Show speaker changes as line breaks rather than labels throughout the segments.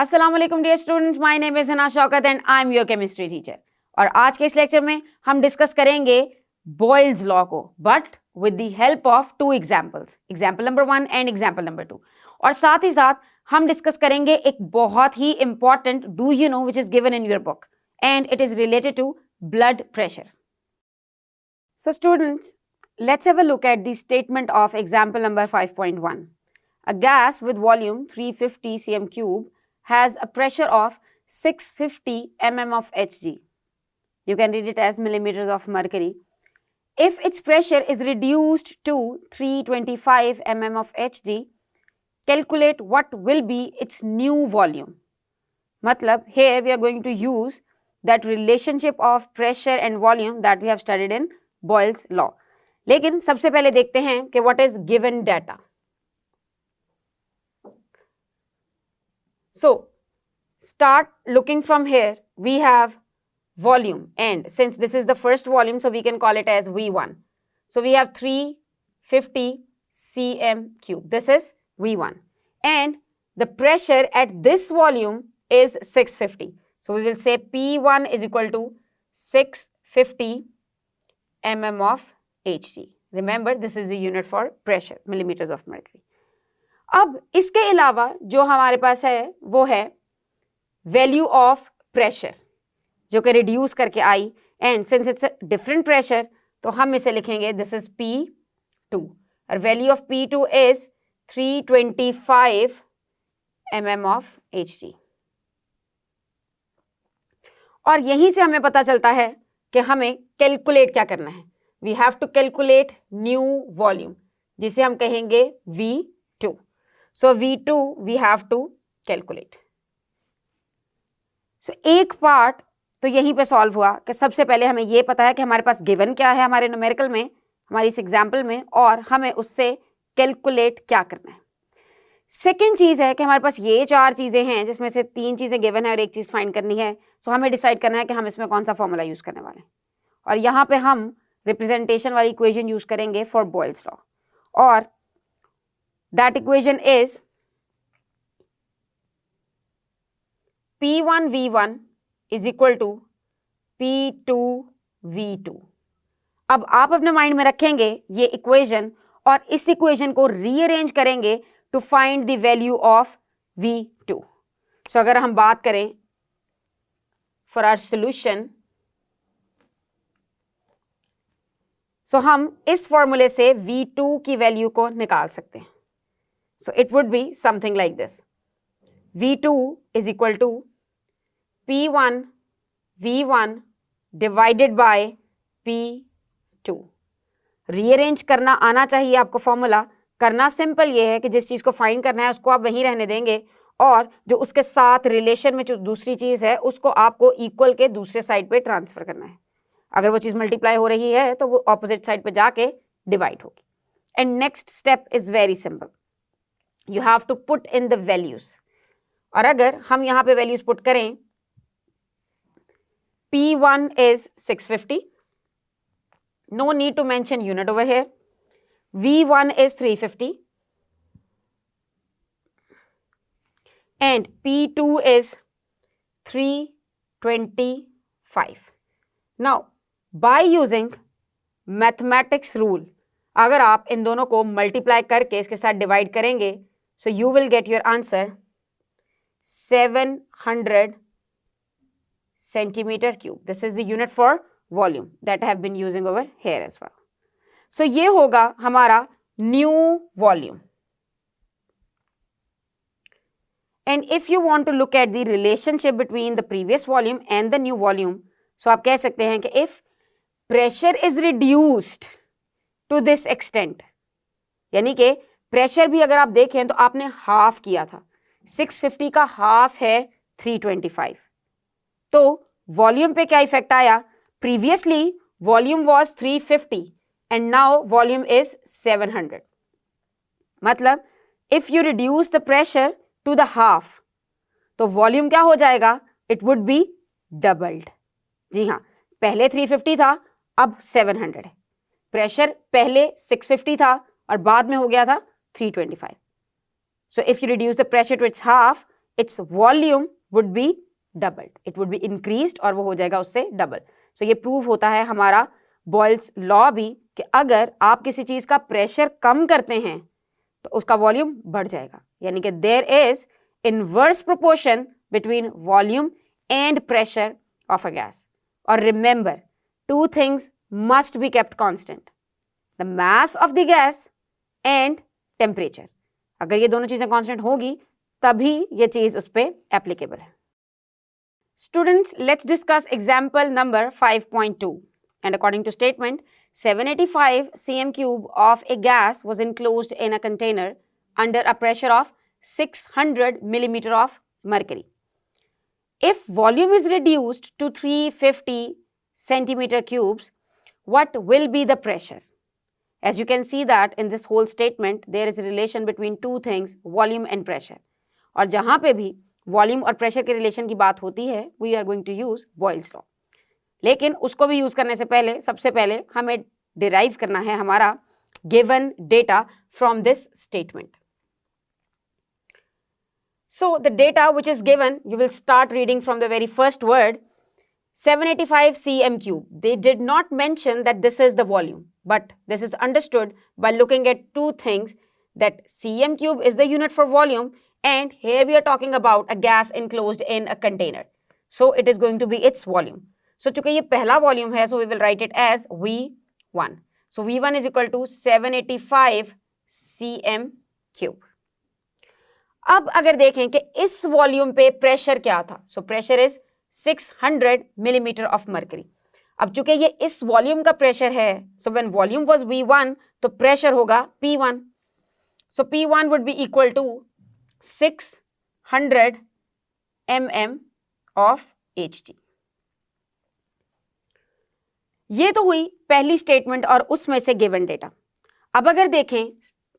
अस्सलाम वालेकुम dear students, my name is Hana Shaukat and I am your chemistry teacher. और आज के इस लेक्चर में हम डिस्कस करेंगे बॉयल्स लॉ को, but with the help of two examples, example number 1 and example number 2। और साथ ही साथ हम डिस्कस करेंगे एक बहुत ही important do you know which is given in your book and it is related to blood pressure. So students, let's have a look at the statement of example number 5.1. A gas with volume 350 cm cube has a pressure of 650 mm of Hg. You can read it as millimeters of mercury. If its pressure is reduced to 325 mm of Hg, calculate what will be its new volume. Matlab, here we are going to use that relationship of pressure and volume that we have studied in Boyle's law. लेकिन सबसे पहले देखते हैं कि what is given data. So start looking from here, we have volume and since this is the first volume so we can call it as V1. सो वी हैव 350 cm cube. This is V1 and the pressure at this volume is 650. So we will say P1 is equal to 650 mm of Hg. Remember, this is the unit for pressure, millimeters of mercury. अब इसके अलावा जो हमारे पास है वो है value of pressure जो कि रिड्यूस करके आई, and since it's different pressure तो हम इसे लिखेंगे दिस इज P2 और value of P2 is 325 mm of Hg. और यहीं से हमें पता चलता है कि हमें कैलकुलेट क्या करना है. We have to calculate new volume जिसे हम कहेंगे V2. So V2 we have to calculate. So एक पार्ट तो यहीं पे सॉल्व हुआ कि सबसे पहले हमें ये पता है कि हमारे पास गिवन क्या है हमारे न्यूमेरिकल में, हमारी इस एग्जाम्पल में, और हमें उससे कैलकुलेट क्या करना है. सेकेंड चीज़ है कि हमारे पास ये 4 चीज़ें हैं जिसमें से 3 चीज़ें गिवन है और एक चीज़ फाइंड करनी है. सो हमें डिसाइड करना है कि हम इसमें कौन सा फॉर्मूला यूज़ करने वाले हैं. और यहाँ पे हम रिप्रेजेंटेशन वाली इक्वेशन यूज करेंगे फॉर बॉयल्स लॉ, और that equation is P1 V1 is equal to P2 V2. अब आप अपने माइंड में रखेंगे ये इक्वेशन और इस इक्वेशन को रीअरेंज करेंगे to find the value of V2. सो अगर हम बात करें फॉर आवर सोल्यूशन, सो हम इस फॉर्मूले से V2 की वैल्यू को निकाल सकते हैं. So it would be something like this. V2 is equal to P1 V1 divided by P2. Rearrange करना आना चाहिए आपको फॉर्मूला. करना सिंपल ये है कि जिस चीज़ को फाइंड करना है उसको आप वहीं रहने देंगे और जो उसके साथ रिलेशन में जो दूसरी चीज़ है उसको आपको इक्वल के दूसरे साइड पे ट्रांसफर करना है. अगर वो चीज़ मल्टीप्लाई हो रही है तो वो ऑपोजिट साइड पे जाके डिवाइड होगी. And next step is very simple, you have to put in the values. और अगर हम यहाँ पे वैल्यूज पुट करें, P1 is 650, no need to mention unit over here. V1 is 350 and P2 is 325. Now by using mathematics rule, अगर आप इन दोनों को मल्टीप्लाई करके इसके साथ डिवाइड करेंगे, so you will get your answer 700 centimetre cube. This is the unit for volume that I have been using over here as well. So ये होगा हमारा new volume. And if you want to look at the relationship between the previous volume and the new volume, so आप कह सकते हैं कि if pressure is reduced to this extent, यानी कि प्रेशर भी अगर आप देखें तो आपने हाफ किया था. 650 का हाफ है 325. तो वॉल्यूम पे क्या इफेक्ट आया? Previously volume was 350 and now volume is 700. मतलब if you reduce the pressure to the half तो वॉल्यूम क्या हो जाएगा? It would be doubled. जी हाँ, पहले 350 था, अब 700 है. प्रेशर पहले 650 था और बाद में हो गया था 325. So if you reduce the pressure to its half, its volume would be doubled. It would be increased और वो हो जाएगा उससे डबल. सो ये प्रूव होता है हमारा बॉयल्स लॉ भी कि अगर आप किसी चीज का प्रेशर कम करते हैं तो उसका वॉल्यूम बढ़ जाएगा. यानी कि there is inverse proportion between volume and pressure of a gas. और remember, two things must be kept constant: the mass of the gas and temperature. अगर ये दोनों चीजें कांस्टेंट होगी तभी ये चीज उस पर एप्लीकेबल है. Students, let's discuss example number 5.2. And according to statement, 785 cm cube of a gas was enclosed in a container under a pressure of 600 millimeter of mercury. If volume is reduced to 350 centimeter cubes, what will be the pressure? As you can see that in this whole statement, there is a relation between two things, volume and pressure. और जहाँ पे भी volume और pressure के relation की बात होती है, we are going to use Boyle's law. लेकिन उसको भी यूज करने से पहले सबसे पहले हमें डिराइव करना है हमारा given data from this statement. So the data which is given, you will start reading from the very first word 785 cm cube. They did not mention that this is the volume, but this is understood by looking at two things, that cm cube is the unit for volume, and here we are talking about a gas enclosed in a container. So it is going to be its volume. So चूंकि ये पहला volume है, so we will write it as V1. So V1 is equal to 785 cm cube. अब अगर देखें कि इस volume पे प्रेशर क्या था, so pressure is 600 millimeter of mercury. अब चूंकि ये इस वॉल्यूम का प्रेशर है, so when volume was V1, तो प्रेशर होगा P1. So P1 would be equal to 600 mm of Hg. ये तो हुई पहली स्टेटमेंट और उसमें से गिवन डेटा. अब अगर देखें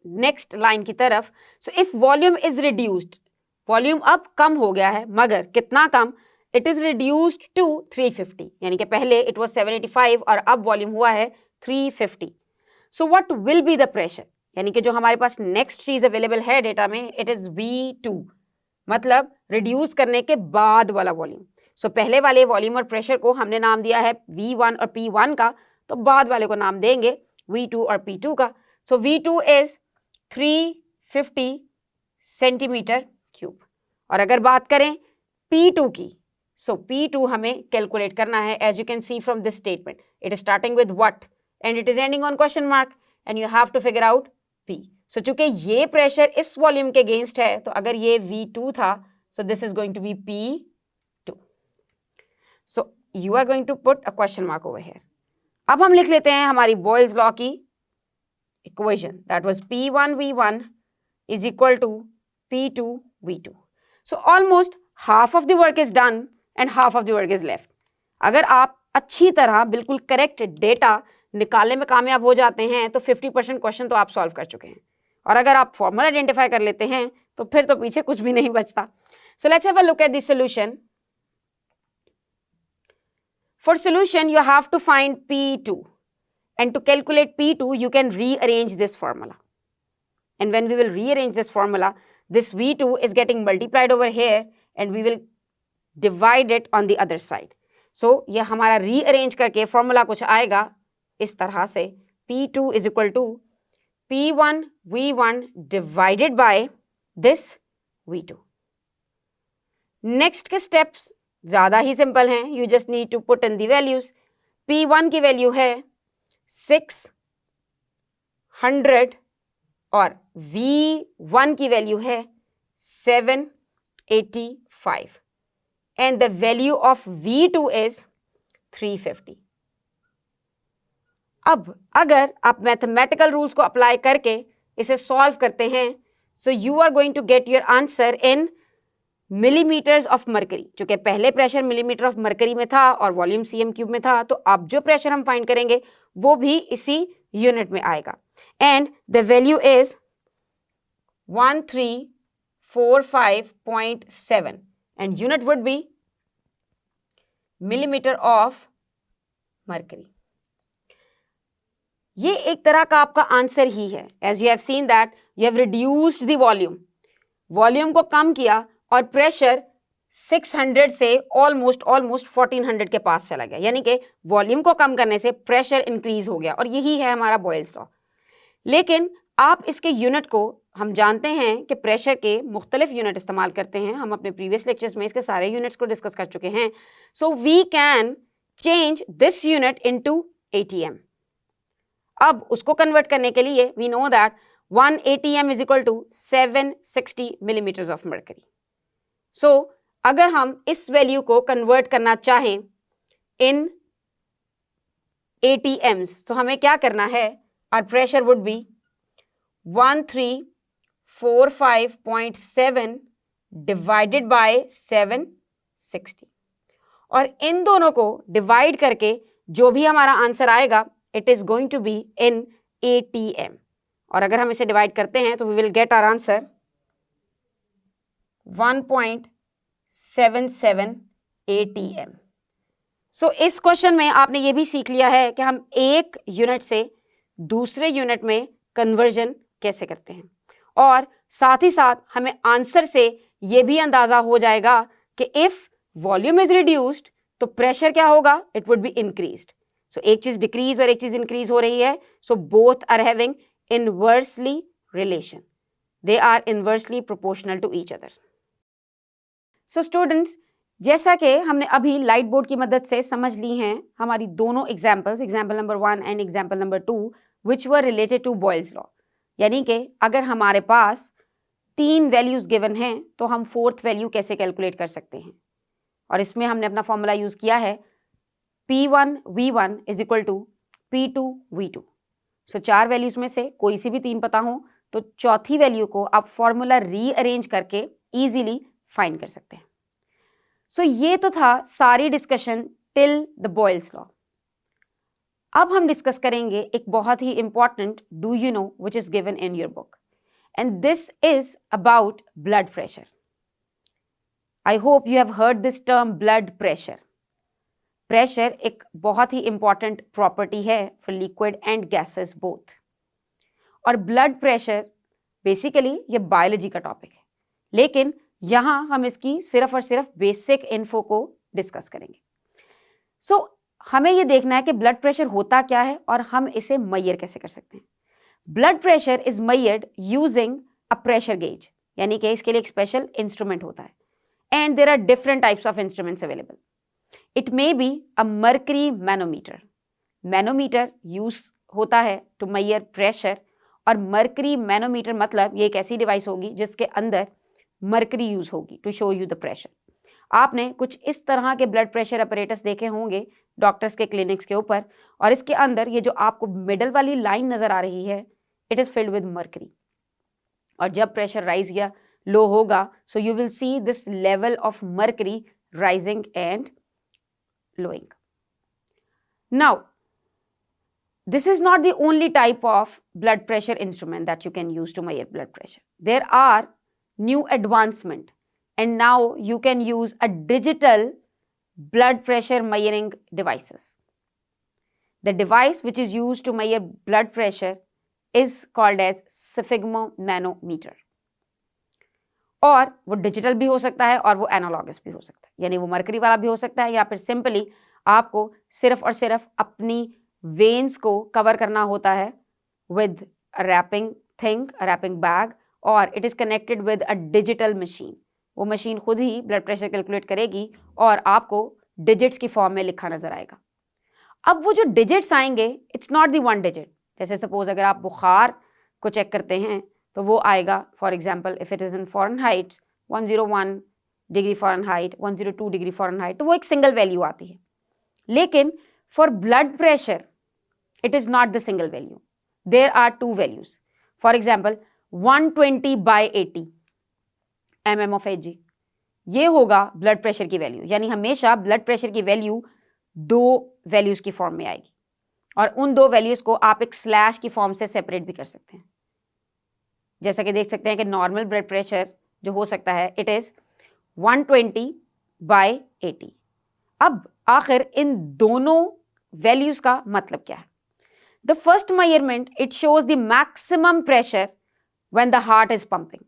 नेक्स्ट लाइन की तरफ, so if volume is reduced, volume अब कम हो गया है, मगर कितना कम, इट इज रिड्यूस्ड टू 350. यानी कि पहले इट वाज 785 और अब वॉल्यूम हुआ है 350. So what will be the pressure? यानी कि जो हमारे पास नेक्स्ट चीज अवेलेबल है डेटा में, इट इज V2, मतलब रिड्यूस करने के बाद वाला वॉल्यूम. सो पहले वाले वॉल्यूम और प्रेशर को हमने नाम दिया है V1 और P1 का, तो बाद वाले को नाम देंगे V2 और P2 का. सो V2 इज 350 सेंटीमीटर क्यूब. और अगर बात करें P2 की, सो P2 हमें कैलकुलेट करना है. As you can see from this statement, it is starting with what and it is ending on question mark, and you have to figure out P. So चूंकि ये प्रेशर इस volume के against है, तो अगर ये V2 था, so this is going to be P2. So you are going to put a question mark over here. अब हम लिख लेते हैं हमारी बॉयल्स लॉ की इक्वेशन, that was P1 V1 is equal to P2 V2. So almost half of the work is done and half of the work is left. अगर आप अच्छी तरह बिल्कुल करेक्ट डेटा निकालने में कामयाब हो जाते हैं तो 50% क्वेश्चन तो आप सॉल्व कर चुके हैं. और अगर आप फॉर्मूला आइडेंटिफाई कर लेते हैं तो फिर तो पीछे कुछ भी नहीं बचता. So let's have a look at the solution. For solution, you have to find P2. And to calculate P2, you can rearrange this formula. And when we will rearrange this formula, this V2 is getting multiplied over here and we will divide it on the other side. So, ये हमारा rearrange करके formula कुछ आएगा इस तरह से, P2 is equal to P1 V1 divided by this V2. Next के steps ज़्यादा ही simple हैं. You just need to put in the values. P1 की वैल्यू है 600 और V1 की वैल्यू है 785 and the value of V2 is 350. अब अगर आप मैथमेटिकल रूल्स को अप्लाई करके इसे सॉल्व करते हैं, so you are going to get your answer in millimeters of mercury. चूंकि पहले प्रेशर मिलीमीटर ऑफ मरकरी में था और वॉल्यूम cm क्यूब में था, तो अब जो प्रेशर हम फाइंड करेंगे वो भी इसी यूनिट में आएगा. And the value is 1345.7 and unit would be millimeter of mercury. ये एक तरह का आपका आंसर ही है. As you have seen that you have reduced the volume, volume को कम किया और प्रेशर 600 से ऑलमोस्ट 1400 के पास चला गया, यानी कि वॉल्यूम को कम करने से प्रेशर इंक्रीज हो गया, और यही है हमारा बॉयल्स लॉ। लेकिन आप इसके यूनिट को, हम जानते हैं कि प्रेशर के मुख्तलिफ यूनिट इस्तेमाल करते हैं, हम अपने प्रीवियस लेक्चर्स में इसके सारे यूनिट्स को डिस्कस कर चुके हैं। So we can change this unit into ATM। अब उसको कन्वर्ट करने के लिए we know that 1 ATM is equal to 760 millimetres of mercury. So अगर हम इस वैल्यू को कन्वर्ट करना चाहें इन ATMs, तो हमें क्या करना है, our pressure would be 1345.7 divided by 760, और इन दोनों को डिवाइड करके जो भी हमारा आंसर आएगा it is going to be in ATM, और अगर हम इसे डिवाइड करते हैं तो we will get our answer 1.77 ATM। So इस क्वेश्चन में आपने ये भी सीख लिया है कि हम एक यूनिट से दूसरे यूनिट में कन्वर्जन कैसे करते हैं, और साथ ही साथ हमें आंसर से ये भी अंदाजा हो जाएगा कि इफ वॉल्यूम इज रिड्यूस्ड तो प्रेशर क्या होगा, इट वुड बी इंक्रीज्ड। सो एक चीज डिक्रीज और एक चीज इंक्रीज हो रही है, so both are having inversely relation, they are inversely proportional to each other. So students, जैसा कि हमने अभी लाइट बोर्ड की मदद से समझ ली हैं हमारी दोनों examples, example number 1 and example number 2, which were related to Boyle's law, यानी कि अगर हमारे पास 3 वैल्यूज गिवन हैं तो हम 4th वैल्यू कैसे कैलकुलेट कर सकते हैं, और इसमें हमने अपना फॉर्मूला यूज किया है P1V1 is equal to P2V2। So 4 values में से कोई सी भी 3 पता हो तो चौथी वैल्यू को आप फॉर्मूला रीअरेंज करके इजीली फाइंड कर सकते हैं। सो ये तो था सारी discussion till the Boyle's law. अब हम डिस्कस करेंगे एक बहुत ही important do you know which is given in your book, and this is about blood pressure. I hope you have heard this term blood pressure. Pressure एक बहुत ही important property है for liquid and gases both, और blood pressure basically ये biology का topic है, लेकिन यहाँ हम इसकी सिर्फ और सिर्फ बेसिक इन्फो को डिस्कस करेंगे। सो हमें ये देखना है कि ब्लड प्रेशर होता क्या है और हम इसे मैयर कैसे कर सकते हैं। Blood pressure is measured using a pressure gauge, यानी कि इसके लिए एक स्पेशल इंस्ट्रूमेंट होता है, and there are different types of instruments available. It may be a mercury manometer. Manometer use होता है टू मैयर प्रेशर, और मर्करी मैनोमीटर मतलब ये एक ऐसी डिवाइस होगी जिसके अंदर मर्करी यूज होगी to show you the pressure. आपने कुछ इस तरह के ब्लड प्रेशर अपरेटस देखे होंगे डॉक्टर्स के क्लिनिक्स के ऊपर, और इसके अंदर ये जो आपको मिडल वाली लाइन नजर आ रही है it is filled with mercury, और जब प्रेशर राइज या लो होगा so you will see this level of mercury rising and lowing. Now this is not the only type of blood pressure instrument that you can use to measure blood pressure. There are new advancement, and now you can use a digital blood pressure measuring devices. The device which is used to measure blood pressure is called as sphygmomanometer. और वो digital भी हो सकता है और वो analogous भी हो सकता है, यानी वो मरकरी वाला भी हो सकता है, या फिर सिंपली आपको सिर्फ और सिर्फ अपनी वेन्स को कवर करना होता है with wrapping thing, wrapping bag, और it is connected with a digital machine. वो मशीन खुद ही ब्लड प्रेशर कैलकुलेट करेगी और आपको डिजिट्स की फॉर्म में लिखा नजर आएगा। अब वो जो डिजिट्स आएंगे इट्स नॉट दी 1 डिजिट। जैसे सपोज अगर आप बुखार को चेक करते हैं तो वो आएगा, for example if it is in Fahrenheit 101 degree Fahrenheit, 102 degree Fahrenheit, तो वो एक सिंगल वैल्यू आती है। लेकिन for blood pressure it is not the single value. There are 2 values. For example, 120 by 80 mm of Hg. ये होगा blood pressure की value, यानी हमेशा ब्लड प्रेशर की वैल्यू 2 वैल्यूज की फॉर्म में आएगी, और उन 2 वैल्यूज को आप एक स्लैश की फॉर्म से सेपरेट भी कर सकते हैं। जैसा कि देख सकते हैं कि नॉर्मल ब्लड प्रेशर जो हो सकता है इट इज 120 by 80। अब आखिर इन दोनों वैल्यूज का मतलब क्या है? The first measurement, it shows the maximum pressure when the heart is pumping.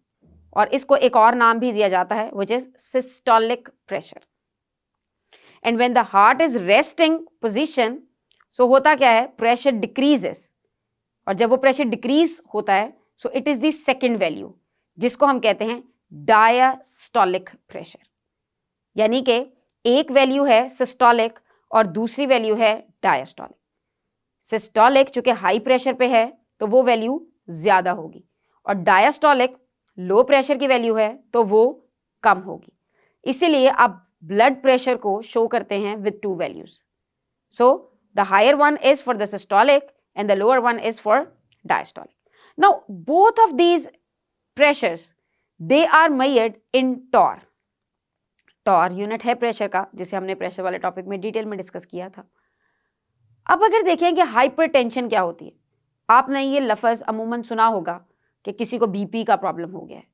और इसको एक और नाम भी दिया जाता है which is systolic pressure. And when the heart is resting position, so होता क्या है, प्रेशर डिक्रीजेस, और जब वो प्रेशर डिक्रीज होता है so it is the second value जिसको हम कहते हैं डायस्टोलिक प्रेशर। यानी कि एक वैल्यू है सिस्टोलिक और दूसरी वैल्यू है डायस्टोलिक। सिस्टोलिक चूंकि हाई प्रेशर पे है तो वो वैल्यू ज्यादा होगी, और डायस्टोलिक लो प्रेशर की वैल्यू है तो वो कम होगी। इसीलिए आप ब्लड प्रेशर को शो करते हैं with two values. So the higher one is for the systolic and the lower one is for diastolic. Now both of these pressures they are measured in torr. torr unit है pressure का, जिसे हमने pressure वाले topic में detail में discuss किया था। अब अगर देखें कि हाइपरटेंशन क्या होती है, आपने ये लफ्ज अमूमन सुना होगा कि किसी को बीपी का प्रॉब्लम हो गया है,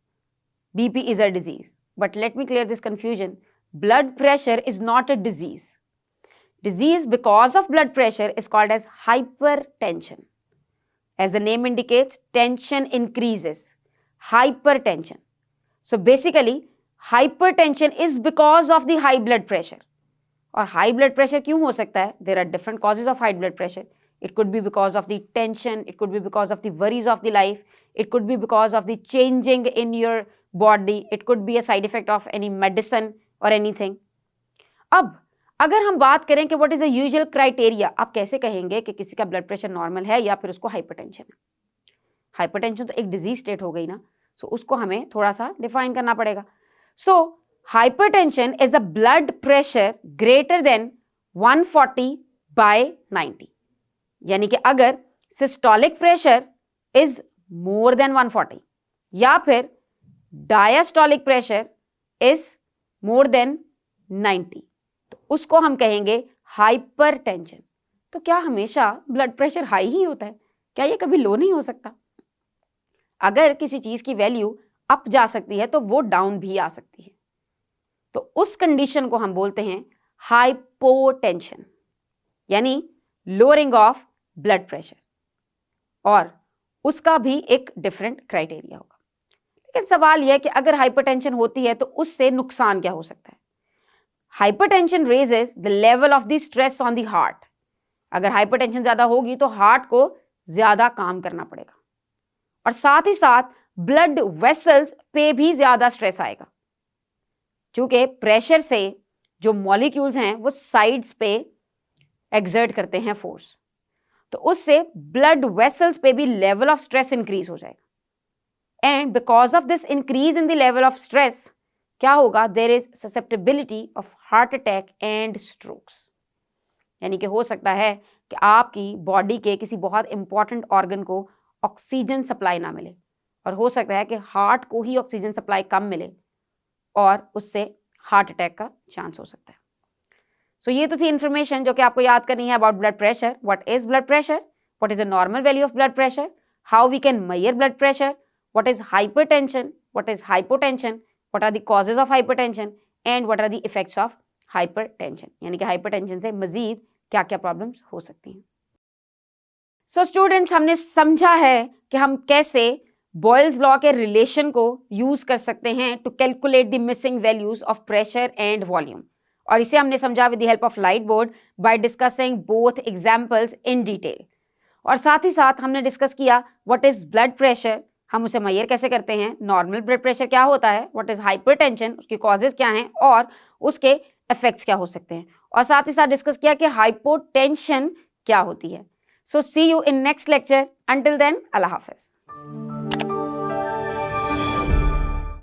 BP is a disease, but let me clear this confusion, blood pressure is not a disease. Disease because of blood pressure is called as hypertension. As the name indicates, tension increases. Hypertension. So basically, hypertension is because of the high blood pressure. और high blood pressure क्यों हो सकता है? There are different causes of high blood pressure. It could be because of the tension. It could be because of the worries of the life. It could be because of the changing in your body. It could be a side effect of any medicine or anything. अब अगर हम बात करें कि what is the usual criteria, आप कैसे कहेंगे कि किसी का ब्लड प्रेशर नॉर्मल है या फिर उसको हाइपरटेंशन है? हाइपरटेंशन तो एक डिजीज स्टेट हो गई ना, सो उसको हमें थोड़ा सा डिफाइन करना पड़ेगा। So hypertension is a blood pressure greater than 140/90, यानी कि अगर systolic pressure is more than 140 या फिर diastolic pressure is more than 90, तो उसको हम कहेंगे हाइपरटेंशन। तो क्या हमेशा ब्लड प्रेशर हाई ही होता है? क्या ये कभी लो नहीं हो सकता? अगर किसी चीज की वैल्यू अप जा सकती है तो वो डाउन भी आ सकती है, तो उस कंडीशन को हम बोलते हैं हाइपोटेंशन, यानी लोअरिंग ऑफ ब्लड प्रेशर, और उसका भी एक डिफरेंट क्राइटेरिया होगा। लेकिन सवाल यह है कि अगर हाइपरटेंशन होती है तो उससे नुकसान क्या हो सकता है? Hypertension raises the level of the stress on the heart. अगर हाइपरटेंशन ज्यादा होगी तो हार्ट को ज्यादा काम करना पड़ेगा, और साथ ही साथ ब्लड वेसल्स पे भी ज्यादा स्ट्रेस आएगा, क्योंकि प्रेशर से जो मॉलिक्यूल्स हैं वो साइड्स पे एक्सर्ट करते हैं फोर्स, तो उससे ब्लड वेसल्स पे भी लेवल ऑफ स्ट्रेस इंक्रीज हो जाएगा। And because of this increase in the level of stress क्या होगा? There is susceptibility of heart attack and strokes. यानी कि हो सकता है कि आपकी बॉडी के किसी बहुत इंपॉर्टेंट ऑर्गन को ऑक्सीजन सप्लाई ना मिले, और हो सकता है कि हार्ट को ही ऑक्सीजन सप्लाई कम मिले और उससे हार्ट अटैक का चांस हो सकता है। सो ये तो थी इन्फॉर्मेशन जो कि आपको याद करनी है about blood pressure. What is blood pressure, what is the normal value of blood pressure, how we can measure blood pressure, what is hypertension, what is hypotension, what are the causes of hypertension and what are the effects of hypertension, यानी कि hypertension से मजीद क्या क्या problems हो सकती हैं। So students, हमने समझा है कि हम कैसे बॉयल्स लॉ के रिलेशन को यूज कर सकते हैं to calculate the missing values of pressure and volume, और इसे हमने समझा with the help of light board by discussing both examples in detail. और साथ ही साथ हमने डिस्कस किया व्हाट इज ब्लड प्रेशर, हम उसे मेजर कैसे करते हैं, नॉर्मल ब्लड प्रेशर क्या होता है, व्हाट इज हाइपरटेंशन, उसकी कॉजेज क्या हैं और उसके इफेक्ट्स क्या हो सकते हैं, और साथ ही साथ डिस्कस किया कि हाइपोटेंशन क्या होती है। So see you in next lecture, until then अल्लाह हाफिज।